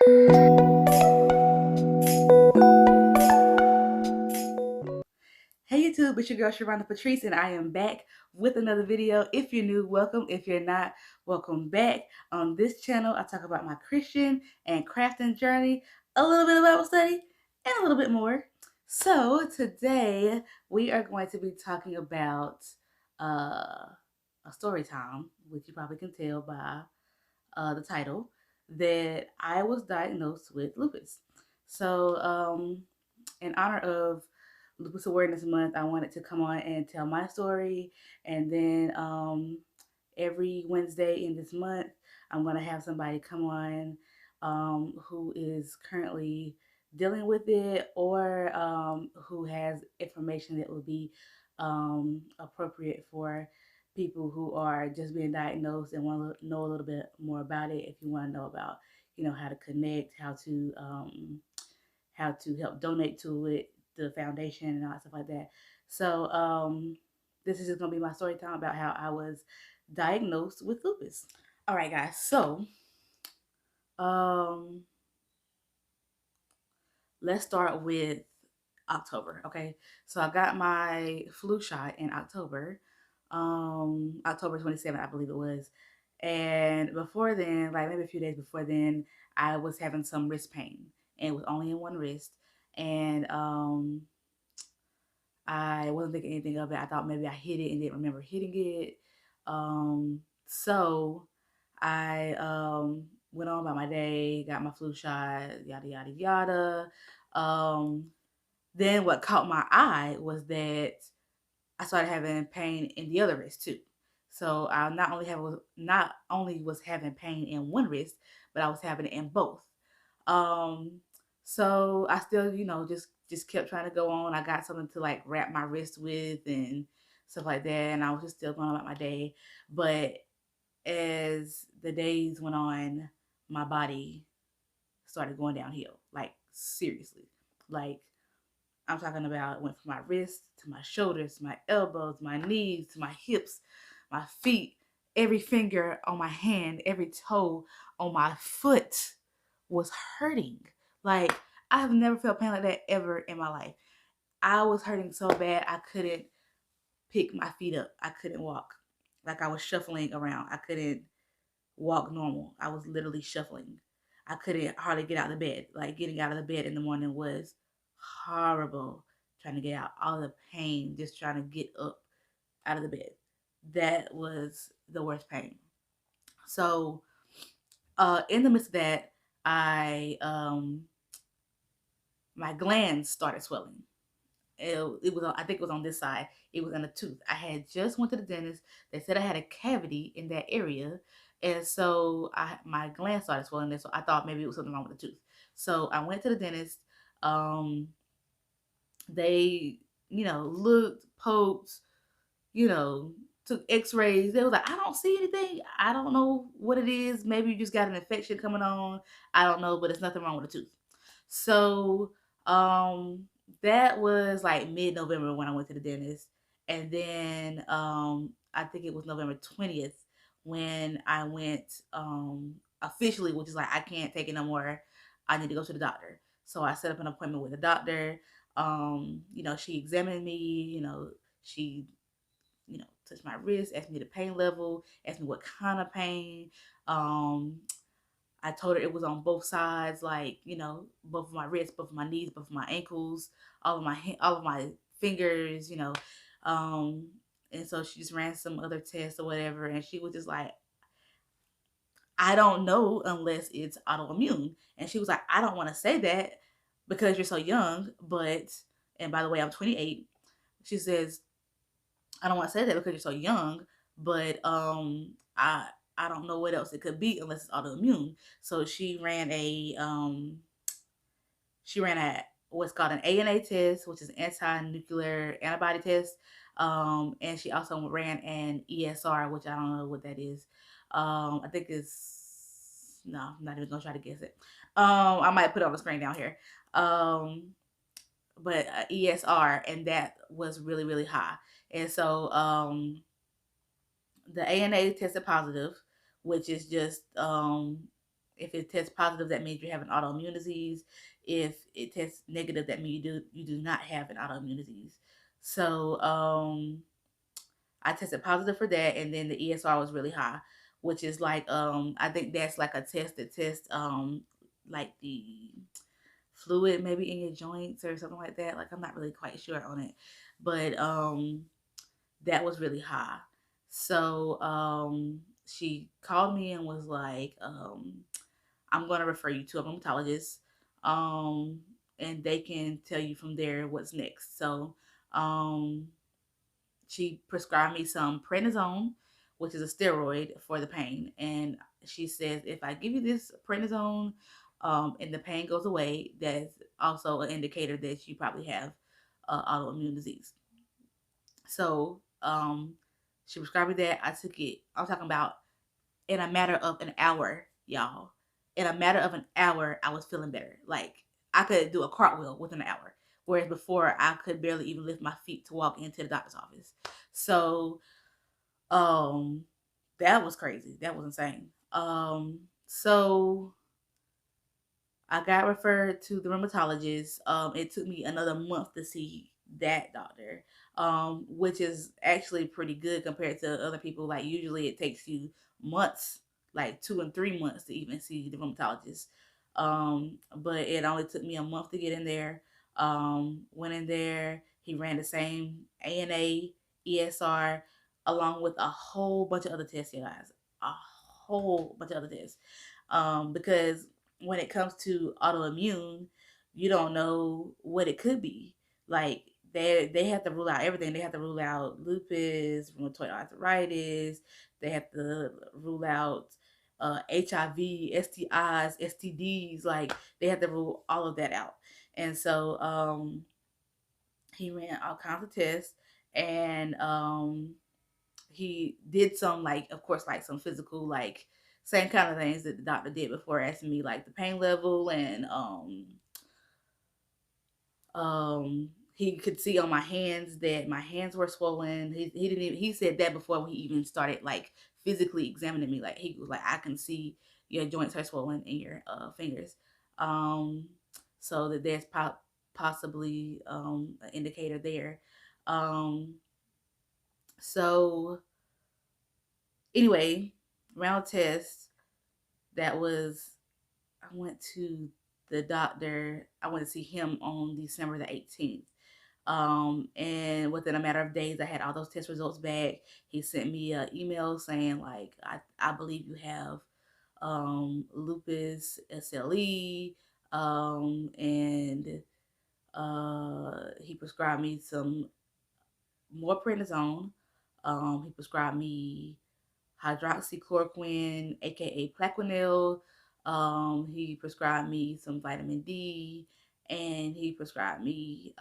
Hey YouTube, it's your girl Sharonda Patrice, and I am back with another video. If you're new, welcome. If you're not, welcome back. On this channel, I talk about my Christian and crafting journey, a little bit of Bible study, and a little bit more. So today we are going to be talking about a story time, which you probably can tell by the title, that I was diagnosed with lupus. So in honor of Lupus Awareness Month, I wanted to come on and tell my story. And then every Wednesday in this month, I'm going to have somebody come on who is currently dealing with it, or who has information that would be appropriate for people who are just being diagnosed and want to know a little bit more about it. If you want to know about, how to connect, how to help donate to it, the foundation, and all that stuff like that. So this is just gonna be my story time about how I was diagnosed with lupus. All right, guys. So um, let's start with October. Okay, so I got my flu shot in October, October 27th, I believe it was. And before then, like maybe a few days before then, I was having some wrist pain, and it was only in one wrist. And I wasn't thinking anything of it. I thought maybe I hit it and didn't remember hitting it. So I went on about my day, got my flu shot, yada yada yada. Um, then what caught my eye was that I started having pain in the other wrist too. So I not only was having pain in one wrist, but I was having it in both. Um, so I still, just kept trying to go on. I got something to like wrap my wrist with and stuff like that, and I was just still going about my day. But as the days went on, my body started going downhill. Like seriously, like I'm talking about, it went from my wrist to my shoulders, my elbows, my knees, to my hips, my feet, every finger on my hand, every toe on my foot was hurting. Like I have never felt pain like that ever in my life. I was hurting so bad I couldn't pick my feet up. I couldn't walk. Like I was shuffling around. I couldn't walk normal. I was literally shuffling. I couldn't hardly get out of the bed. Like getting out of the bed in the morning was horrible. Trying to get out all the pain, just trying to get up out of the bed. That was the worst pain. So in the midst of that, I my glands started swelling. It was I think it was on this side. It was in a tooth. I had just went to the dentist. They said I had a cavity in that area, and so my gland started swelling there. So I thought maybe it was something wrong with the tooth. So I went to the dentist. Um, they looked, poked, you know, took X-rays. They was like, I don't see anything. I don't know what it is. Maybe you just got an infection coming on. I don't know, but it's nothing wrong with the tooth. So that was like mid-November when I went to the dentist. And then I think it was November 20th when I went officially, which is like I can't take it no more. I need to go to the doctor. So I set up an appointment with the doctor. She examined me, she touched my wrist, asked me the pain level, asked me what kind of pain. I told her it was on both sides, like, both of my wrists, both of my knees, both of my ankles, all of my fingers, Um, and so she just ran some other tests or whatever, and she was just like, I don't know unless it's autoimmune. And she was like, I don't want to say that because you're so young, but, and by the way, I'm 28. She says, I don't want to say that because you're so young, but I don't know what else it could be unless it's autoimmune. So she ran a what's called an ANA test, which is anti-nuclear antibody test. And she also ran an ESR, which I don't know what that is. I think it's no, I'm not even gonna try to guess it. I might put it on the screen down here. But ESR, and that was really, really high. And so the ANA tested positive, which is just If it tests positive, that means you have an autoimmune disease. If it tests negative, that means you do not have an autoimmune disease. So I tested positive for that, and then the ESR was really high, which is like I think that's like a test that tests like the fluid maybe in your joints or something like that. Like I'm not really quite sure on it, but that was really high. So she called me and was like, I'm gonna refer you to a rheumatologist, um, and they can tell you from there what's next. So um, she prescribed me some prednisone, which is a steroid for the pain. And she says if I give you this prednisone and the pain goes away, that's also an indicator that you probably have autoimmune disease. So she prescribed me that. I took it. I'm talking about in a matter of an hour, y'all. In a matter of an hour, I was feeling better. Like I could do a cartwheel within an hour, whereas before I could barely even lift my feet to walk into the doctor's office. So, um, that was crazy. That was insane. So I got referred to the rheumatologist. It took me another month to see that doctor, which is actually pretty good compared to other people. Like usually it takes you months, like 2 and 3 months to even see the rheumatologist. But it only took me a month to get in there. Went in there. He ran the same ANA, ESR, along with a whole bunch of other tests, you guys. A whole bunch of other tests. Because when it comes to autoimmune, you don't know what it could be. Like they have to rule out everything. They have to rule out lupus, rheumatoid arthritis. They have to rule out HIV, STIs, STDs. Like they have to rule all of that out. And so he ran all kinds of tests, and he did some, like, of course, like some physical, like same kind of things that the doctor did before, asking me like the pain level, and he could see on my hands that my hands were swollen. He didn't even, he said that before he even started like physically examining me. Like he was like, I can see your joints are swollen in your fingers. Um so that there's possibly an indicator there. Um so anyway, round test, that was, I went to the doctor. I went to see him on December the 18th. And within a matter of days, I had all those test results back. He sent me an email saying like, I believe you have lupus SLE, and he prescribed me some more prednisone. He prescribed me hydroxychloroquine, aka Plaquenil. He prescribed me some vitamin D, and he prescribed me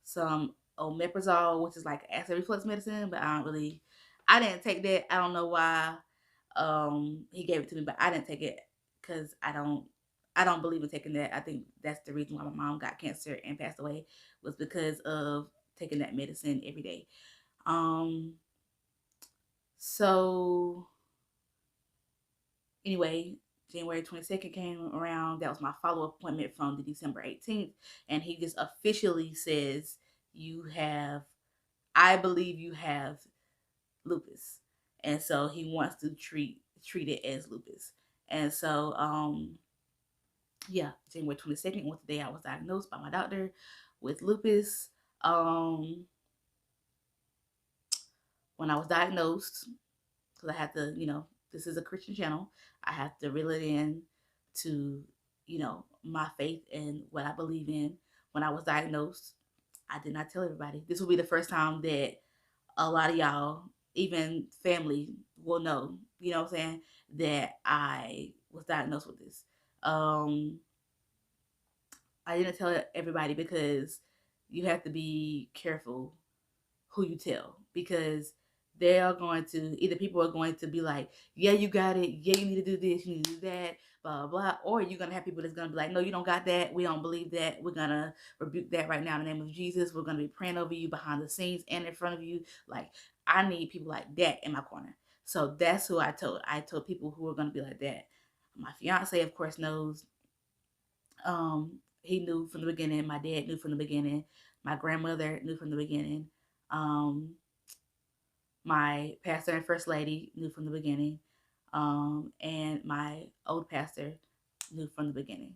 some omeprazole, which is like acid reflux medicine. But I didn't take that. I don't know why. He gave it to me, but I didn't take it because I don't believe in taking that. I think that's the reason why my mom got cancer and passed away, was because of taking that medicine every day. Um, so anyway, January 22nd came around. That was my follow-up appointment from the December 18th. And he just officially says, you have, I believe you have lupus. And so he wants to treat it as lupus. And so yeah, January 22nd was the day I was diagnosed by my doctor with lupus. When I was diagnosed, because I had to, this is a Christian channel. I have to reel it in to, my faith and what I believe in. When I was diagnosed, I did not tell everybody. This will be the first time that a lot of y'all, even family, will know, what I'm saying, that I was diagnosed with this. I didn't tell everybody because you have to be careful who you tell, because they are going to, either people are going to be like, yeah, you got it, yeah, you need to do this, you need to do that, blah blah, or you're gonna have people that's gonna be like, no, you don't got that, we don't believe that, we're gonna rebuke that right now in the name of Jesus, we're gonna be praying over you behind the scenes and in front of you. Like, I need people like that in my corner. So that's who I told. I told people who were going to be like that. My fiance, of course, knows. He knew from the beginning. My dad knew from the beginning. My grandmother knew from the beginning. Um, my pastor and first lady knew from the beginning. And my old pastor knew from the beginning.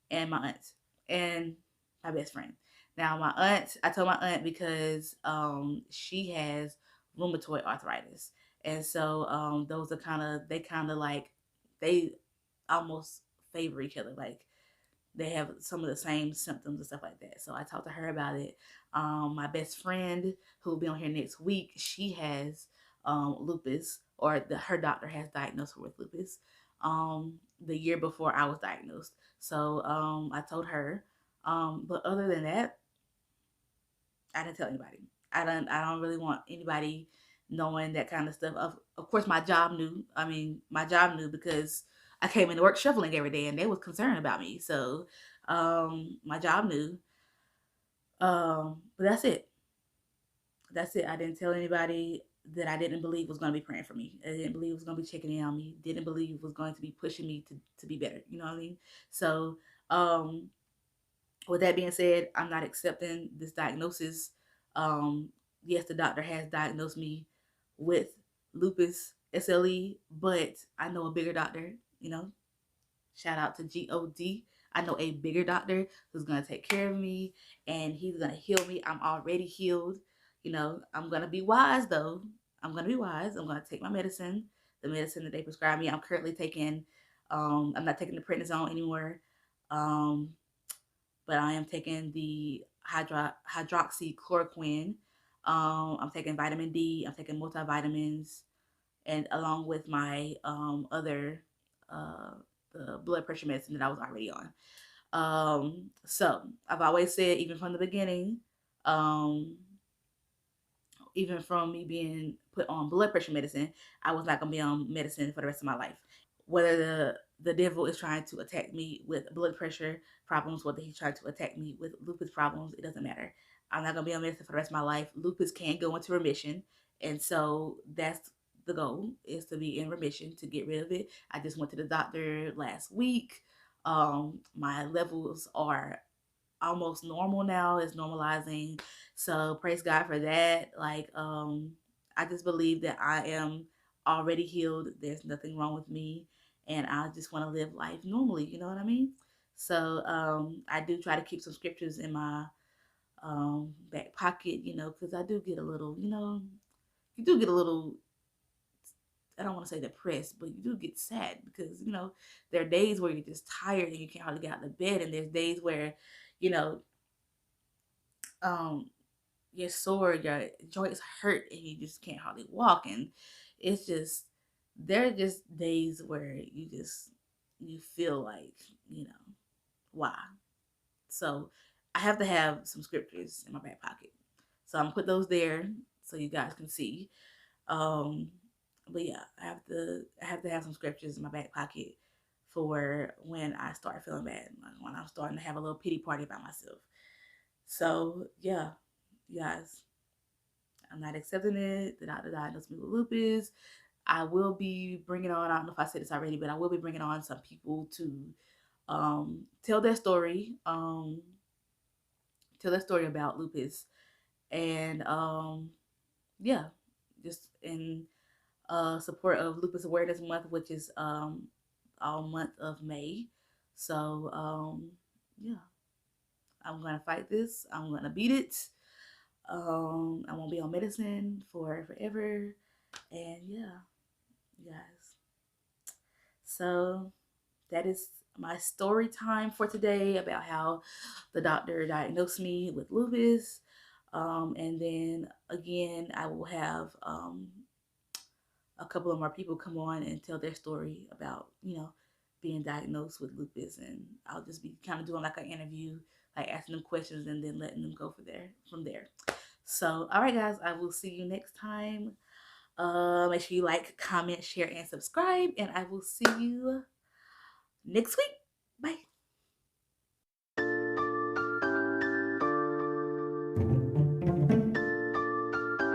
And my aunt and my best friend. Now my aunt, I told my aunt because she has rheumatoid arthritis. And so those are kind of like they almost favor each other. Like they have some of the same symptoms and stuff like that. So I talked to her about it. My best friend, who will be on here next week, she has lupus, or her doctor has diagnosed her with lupus the year before I was diagnosed. So I told her. But other than that, I didn't tell anybody. I don't really want anybody knowing that kind of stuff. Of course, my job knew. I mean, my job knew because I came into work shuffling every day, and they was concerned about me. So, my job knew. But that's it. That's it. I didn't tell anybody that I didn't believe was going to be praying for me. I didn't believe was going to be checking in on me. Didn't believe was going to be pushing me to be better. You know what I mean? So, um, with that being said, I'm not accepting this diagnosis. Um, yes, the doctor has diagnosed me with lupus SLE, but I know a bigger doctor, you know. Shout out to God. I know a bigger doctor who's gonna take care of me and he's gonna heal me. I'm already healed. You know, I'm gonna be wise though. I'm gonna be wise. I'm gonna take my medicine, the medicine that they prescribe me. I'm currently taking I'm not taking the prednisone anymore. Um, but I am taking the hydroxychloroquine. I'm taking vitamin D. I'm taking multivitamins, and along with my other uh, the blood pressure medicine that I was already on. So I've always said, even from the beginning, um, even from me being put on blood pressure medicine, I was not gonna be on medicine for the rest of my life. Whether the devil is trying to attack me with blood pressure problems, whether he's trying to attack me with lupus problems, it doesn't matter. I'm not gonna be on medicine for the rest of my life. Lupus can go into remission, and so that's the goal, is to be in remission, to get rid of it. I just went to the doctor last week. My levels are almost normal now. It's normalizing. So praise God for that. Like, I just believe that I am already healed. There's nothing wrong with me. And I just want to live life normally. You know what I mean? So I do try to keep some scriptures in my back pocket, you know, because I do get a little, you know, you do get a little, I don't want to say depressed, but you do get sad because, you know, there are days where you're just tired and you can't hardly get out of bed. And there's days where, you know, um, you're sore, your joints hurt, and you just can't hardly walk. And it's just, there are just days where you feel like, you know, why? So I have to have some scriptures in my back pocket. So I'm gonna put those there so you guys can see. Um, but yeah, I have to have some scriptures in my back pocket for when I start feeling bad, like when I'm starting to have a little pity party about myself. So yeah, you guys, I'm not accepting it. The doctor diagnosed me with lupus. I will be bringing on, I don't know if I said this already, but I will be bringing on some people to tell their story, about lupus. And yeah, just in support of Lupus Awareness Month, which is all month of May. So yeah, I'm gonna fight this. I'm gonna beat it. I won't be on medicine for forever. And yeah, you guys. So that is my story time for today about how the doctor diagnosed me with lupus. And then again, I will have a couple of more people come on and tell their story about, you know, being diagnosed with lupus. And I'll just be kind of doing like an interview, like asking them questions and then letting them go from there. So, all right, guys, I will see you next time. Make sure you like, comment, share, and subscribe. And I will see you next week. Bye.